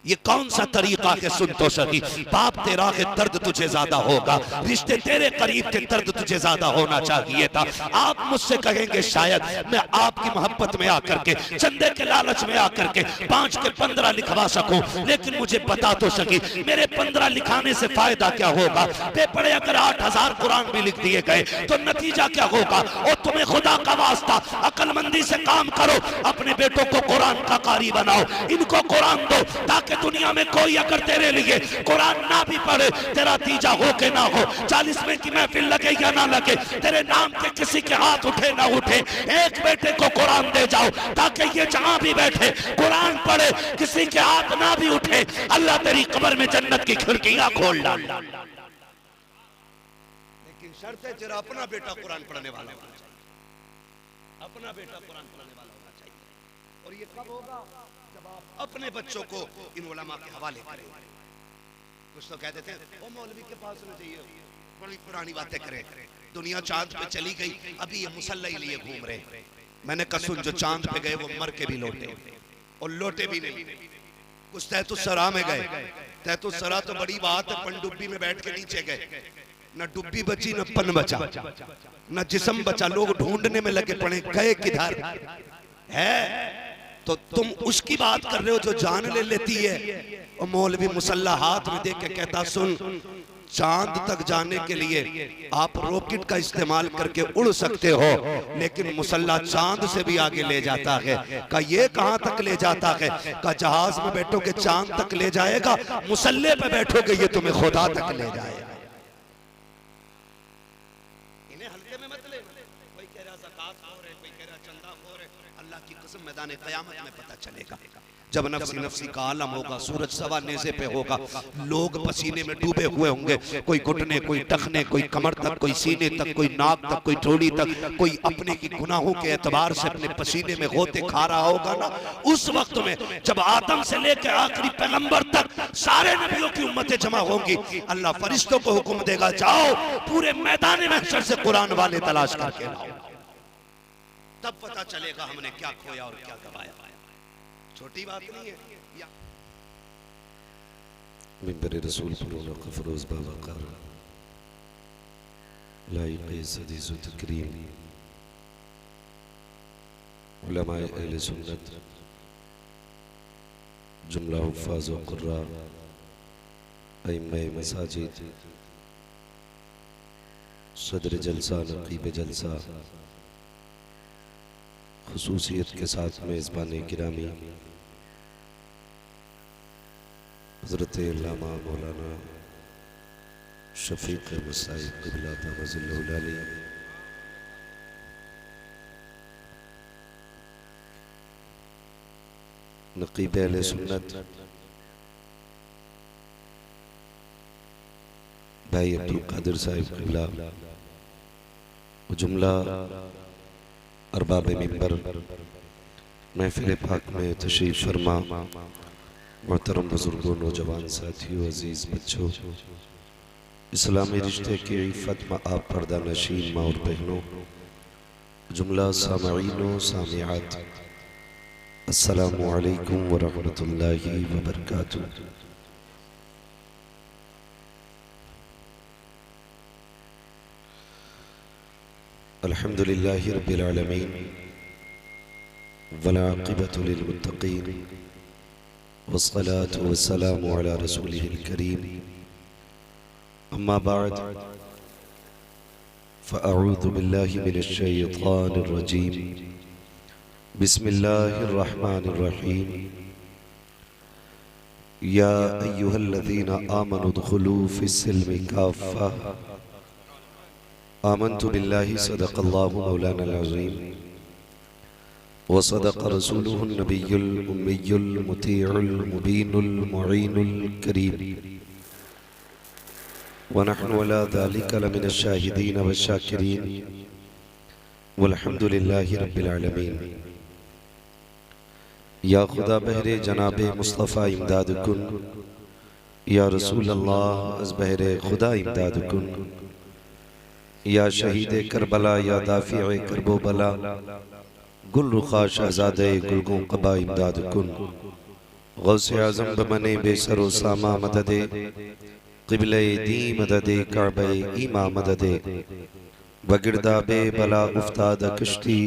ये कौन सा तरीका के सुन तो सही, बाप तेरा के दर्द तुझे ज्यादा होगा, रिश्ते तेरे करीब के दर्द तुझे ज्यादा होना चाहिए था। आप मुझसे कहेंगे शायद मैं आपकी मोहब्बत में आकर के, चंदे के लालच में आकर के 5 के 15 लिखवा सकूं, लेकिन मुझे बता तो सकी मेरे 15 लिखाने से फायदा क्या होगा? पेपड़े अगर 8000 कुरान भी लिख दिए गए तो नतीजा क्या होगा? और तुम्हें खुदा का वास्ता अक्लमंदी से काम करो, अपने बेटों को कुरान का कारी बनाओ, इनको कुरान दो ताकि ताकि दुनिया में कोई अगर तेरे लिए कुरान ना भी पढ़े, तेरा तीजा हो के ना हो, 40वें की महफिल लगे या ना लगे, तेरे नाम के किसी के हाथ उठे ना उठे, एक बेटे को कुरान दे जाओ ताकि ये जहां भी बैठे कुरान पढ़े, किसी के हाथ ना भी उठे, अल्लाह तेरी कब्र में जन्नत की खिड़कियां खोल डाल। लेकिन शर्त है तेरा अपना बेटा कुरान पढ़ने वाला होना चाहिए, अपना बेटा कुरान पढ़ने वाला होना चाहिए। और ये कब होगा? जब आप अपने बच्चों को इन उलमा के हवाले करेंगे। कुछ तो कहते थे वो मौलवी के पास होना चाहिए, बड़ी पुरानी बातें करें, दुनिया चांद पे चली गई, अभी ये मुसल्ला ही लिए घूम रहे। मैंने कहा सुन, जो चांद पे गए वो मर के भी लौटे और लौटे भी नहीं। कुछ तहतुस्सरा में गए, तहतुस्सरा तो बड़ी बात है, पनडुब्बी में बैठ के नीचे गए, न डुब्बी बची न पन बचा न जिस्म बचा, लोग ढूंढने में लगे पड़े गए किधर है। तो तुम उसकी बात कर रहे हो जो जान ले लेती है। और मौलवी मुसल्ला हाथ में देख के कहता सुन, चांद तक जाने के लिए आप रॉकेट का इस्तेमाल करके उड़ सकते हो, लेकिन मुसल्ला चांद से भी आगे ले जाता है। का ये कहां तक ले जाता है? का जहाज में बैठोगे चांद तक ले जाएगा, मुसल्ले पे बैठोगे ये तुम्हें खुदा तक ले जाएगा। इन्हें हल्के में मत ले। कोई कह रहा ज़कात हो रहे, कोई कह रहा चंदा हो रहे, अल्लाह की कसम मैदान क़यामत में पता चलेगा जब नफ्सी नफ्सी का आलम होगा, सूरज सवा नेज़े पे होगा, लोग पसीने में डूबे हुए होंगे, कोई घुटने, कोई टखने, कोई कमर तक, कोई सीने तक, कोई नाक तक, कोई ठोड़ी तक, कोई अपने की गुनाहों के एतबार से अपने पसीने में होते खा रहा होगा ना। उस वक्त में जब आदम से लेकर आखिरी पैगंबर तक सारे नबियों की उम्मतें जमा होंगी, अल्लाह फरिश्तों को हुक्म देगा जाओ पूरे मैदान महशर से कुरान वाले तलाश करके लाओ। तब पता चलेगा हमने क्या खोया और क्या गवाया। छोटी बात नहीं है। मिंबर रसूल फरोज बाबा का लाइक़ सदीज़ व तकरीम उलमाए अहले सुन्नत, जुमला हुफ़ाज़ व क़ुर्रा, अइम्माए मसाजिद, सदर जलसा, नक़ीब जलसा, खुसूसियत के साथ मेज़बान गिरामी हज़रत अल्लामा मौलाना शफ़ीक़ मसाइब क़िबला तमज़्ज़िलुल आली, नक़ीब अहले सुन्नत भाई अब्दुल कादिर साहिब क़िबला, जुमला अरबाब मिंबर, महफिल पाक में तशरीफ़ फरमा, मोहतरम बुजुर्गों, नौजवान साथियों, अजीज़ बच्चों, इस्लामी रिश्ते की इफ़्फ़त में आप पर्दा नशीन माँ और बहनों, जुमला सामईन सामियात, अस्सलामु अलैकुम व रहमतुल्लाहि व बरकातुहू। अल्हम्दुलिल्लाहि रब्बिल आलमीन वल आक़िबतु लिल मुत्तक़ीन वस्सलातु वस्सलामु अला रसूलिहिल करीम, अम्मा बाद फ़अऊज़ु बिल्लाहि मिनश शैतानिर रजीम, बिस्मिल्लाहिर रहमानिर रहीम। या अय्युहल्लज़ीना आमनु उदख़ुलू फ़िस्सिल्मि काफ़्फ़ा, आमन्तु बिल्लाहि सदक़ल्लाहु मौलाना अज़ीम व सदक़ रसूलुहुन नबियुल उम्मियुल मुतीउल मुबीनुल मुईनुल करीम व नहनु अला ज़ालिका लमिनश शाहिदीन व शाकिरीन वल्हम्दुलिल्लाहि रब्बिल आलमीन। या खुदा बहरे जनाबे मुस्तफ़ा इमदाद कुन, या रसूल अल्लाह अज़ बहरे खुदा इमदाद कुन, या शहीद करबला, या दाफ़िए करबो बला, गुल रुखा शहज़ादे गुलगों क़बा इमदाद कुन, गौसे आज़म बमने बेसरो सामा मददे, क़िबले दी मददे, काबे ईमा मददे, बगिरदाबे बला उफ्ताद कश्ती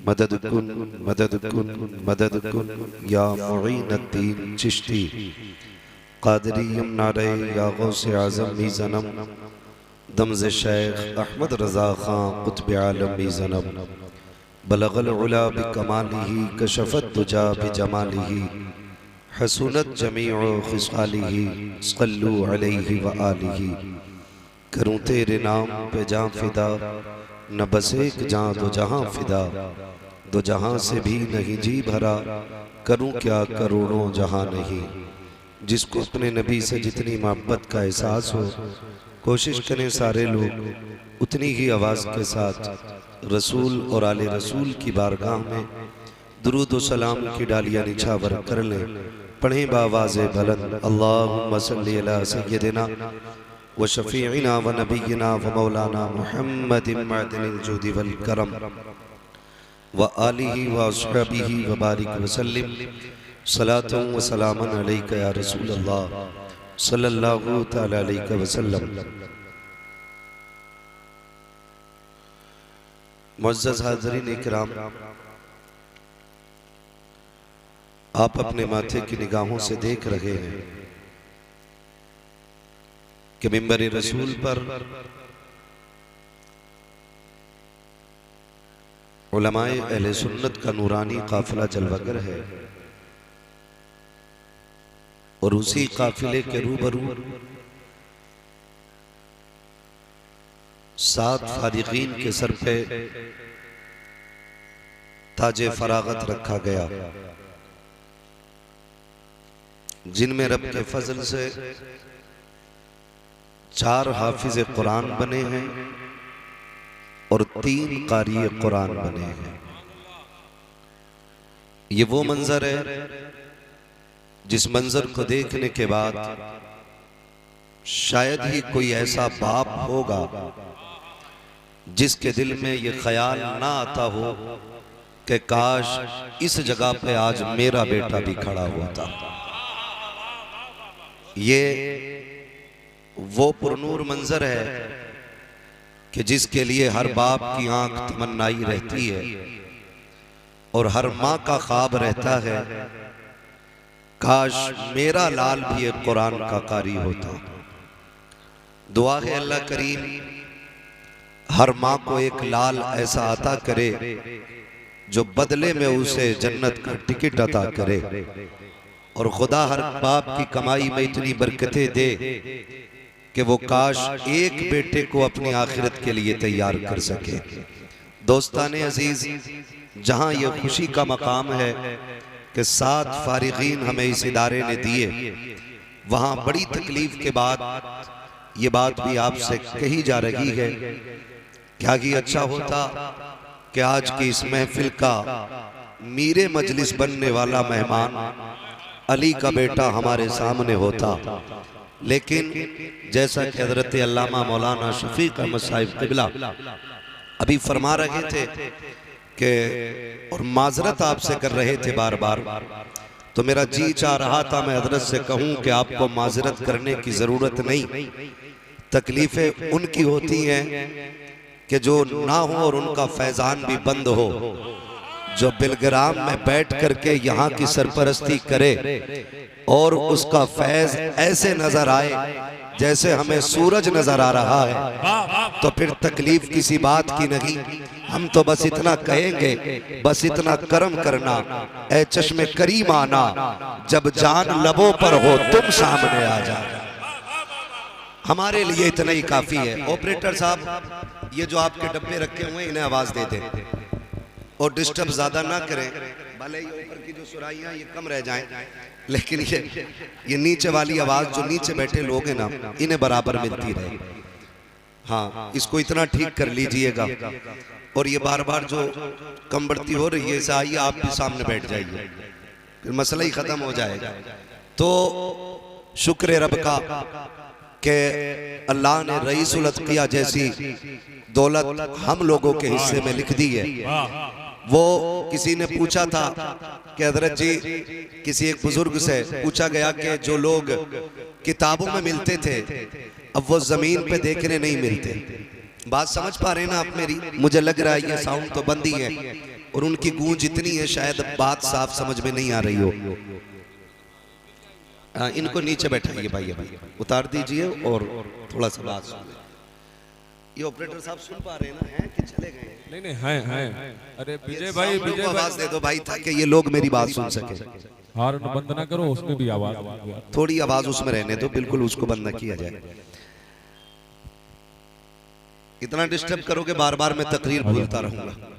मदद कुन मदद कुन मदद कुन, या मुईनुद्दीन चिश्ती क़ादिरीयम नारे, या गौसे आज़म मीज़नम, दमज़े शेख अहमद रज़ा खां क़ुत्ब आलम मीज़नम, बलगल उला बिकमालिही, कशफ़त दुजा बिजमालिही, हसूनत जमीअ खिसालिही सल्लू अलैहि व आलिही। करूँ तेरे नाम पे जां फिदा, न बस एक जां दो जहां फिदा। दो जहां से भी नहीं जी भरा, करूँ क्या करोड़ों जहां नहीं। जिसको अपने नबी से जितनी मोहब्बत का एहसास हो, कोशिश करें सारे लोग उतनी ही आवाज़ के साथ रसूल और आले रसूल की बारगाह में दुरूद व सलाम की डालियाँ निछावर कर लें। पढ़ें बावाज़ बुलंद अल्लाहुम्मा सल्ली अला सय्यदिना व शफीइना व नबीना व मौलाना मुहम्मदिन मअदिनिल जुदी वल करम व आलिही व अस्हाबिही व बारिक व सल्लिम सलातुं व सलामन अलैका या रसूल अल्लाह सल्लल्लाहु तआला अलैहि वसल्लम। मुअज़्ज़ज़ हाज़रीन इकराम, आप अपने माथे की निगाहों से देख रहे हैं कि मिंबर रसूल पर उलमाए अहले सुन्नत का नूरानी काफिला जलवागर है और उसी काफिले के रूबरू 7 फारिकीन के सर पे ताजे फरागत रखा गया, जिनमें रब के फजल से 4 हाफिज कुरान बने हैं और 3 कारी कुरान बने हैं। ये वो मंजर है जिस मंजर को देखने के बाद शायद ही कोई ऐसा बाप होगा जिसके दिल में ये ख्याल ना आता हो कि काश इस जगह पे आज मेरा बेटा भी खड़ा होता। ये वो पुरनूर मंजर है कि जिसके लिए हर बाप की आंख तमन्नाई रहती है और हर माँ का ख्वाब रहता है, काश मेरा लाल भी एक कुरान का कारी होता। दुआ है अल्लाह करीम हर माँ को एक लाल ऐसा अता करे जो बदले में उसे जन्नत का टिकट अता करे, और खुदा हर बाप की कमाई में इतनी बरकतें दे कि वो काश एक बेटे को अपनी आखिरत के लिए तैयार कर सके। दोस्ताने अजीज, जहाँ ये खुशी का मकाम है कि 7 फारिगीन हमें इस इदारे ने दिए, वहाँ बड़ी तकलीफ के बाद ये बात भी आपसे कही जा रही है, क्या ही अच्छा होता कि आज की इस महफिल का मीरे मजलिस बनने वाला मेहमान अली का बेटा हमारे सामने होता। लेकिन जैसा कि हजरत अल्लामा मौलाना शफीक अहमद साहिब क़िबला अभी फरमा रहे थे कि और माजरत आपसे कर रहे थे बार बार, तो मेरा जी चाह रहा था मैं हजरत से कहूं कि आपको माजरत करने की ज़रूरत नहीं। तकलीफ़ें उनकी होती हैं कि जो ना हो और उनका फैज़ान भी बंद हो, जो बिलग्राम में बैठ करके यहाँ की सरपरस्ती करे और उसका फैज़ ऐसे नजर आए जैसे हमें सूरज नजर आ रहा है, तो फिर तकलीफ किसी बात की नहीं। हम तो बस इतना कहेंगे, बस इतना करम करना ए चश्मे करीम आना, जब जान लबों पर हो तुम सामने आ जाना। हमारे लिए इतना ही काफी है। ऑपरेटर साहब, ये जो आपके डब्बे रखे हुए हैं इन्हें आवाज दे दें और डिस्टर्ब ज्यादा ना करें, भले ये ऊपर की जो सुराइयां ये कम रह जाएं, लेकिन ये नीचे वाली आवाज जो नीचे बैठे लोग हैं ना, इन्हें बराबर मिलती रहे। हाँ, इसको इतना ठीक कर लीजिएगा। और ये बार बार जो कम बढ़ती हो रही है, इसे आइए आप भी सामने बैठ जाइए, फिर मसला ही खत्म हो जाएगा। तो शुक्र रब का कि अल्लाह ने रईसुल अत्किया जैसी दौलत हम लोगों के हिस्से में लिख दी है। वो किसी ने पूछा था कि हजरत जी, किसी एक बुजुर्ग से पूछा गया कि जो लोग किताबों में मिलते थे अब वो जमीन पे देखने नहीं मिलते। बात समझ पा रहे हैं ना आप मेरी? मुझे लग रहा है ये साउंड तो बंद ही है और उनकी गूंज इतनी है शायद बात साफ समझ में नहीं आ रही हो। इनको नीचे बैठाइए भाई, उतार दीजिए और थोड़ा सा बात सुनिए। ये ऑपरेटर साहब सुन पा रहे हैं ना? हैं कि चले गए? नहीं हैं। अरे विजय भाई, विजय आवाज दे दो भाई ताकि ये लोग मेरी बात सुन सके। हॉर्न बंद ना करो, उसमें भी आवाज आएगी। थोड़ी आवाज उसमें रहने दो, बिल्कुल उसको बंद न किया जाए। इतना डिस्टर्ब करोगे बार बार मैं तकरीर भूलता रहूंगा।